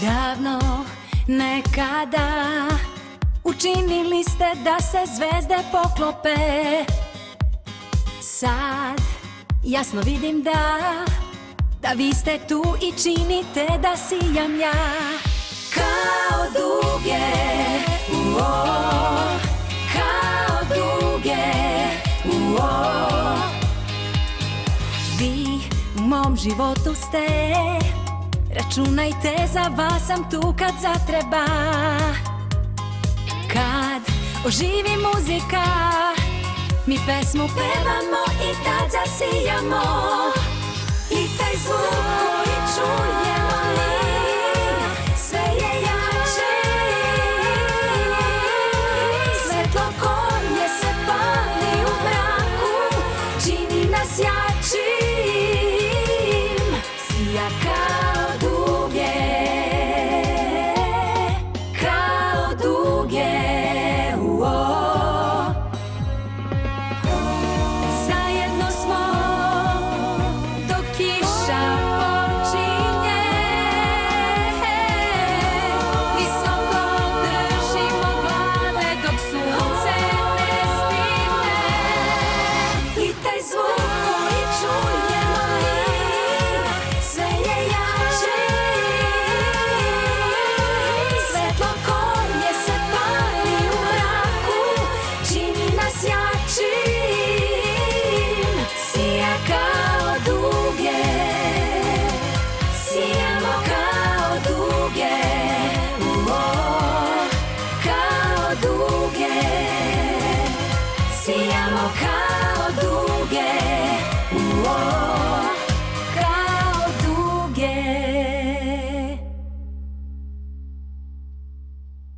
Davno, nekada učinili ste da se zvezde poklope. Sad jasno vidim da vi ste tu i činite da sijam ja. Kao duge, kao duge, vi u mom životu ste. Računajte, za vas sam tu kad zatreba. Kad oživi muzika, mi pesmu pevamo i tad zasijamo. I taj zvuk koji čujemo mi, sve je jače. Svetlo koje se pali u mraku, čini nas jačim. Sija kao duge, kao duge. Zajedno smo dok kiša počinje. Visoko držimo glave dok sunce ne stigne. I taj zvuk koji čujemo mi, sve je jače. Svetlo koje se pali u mraku, čini nas jačim. Sija kao duge, sijamo kao duge, kao duge, sijamo kao duge.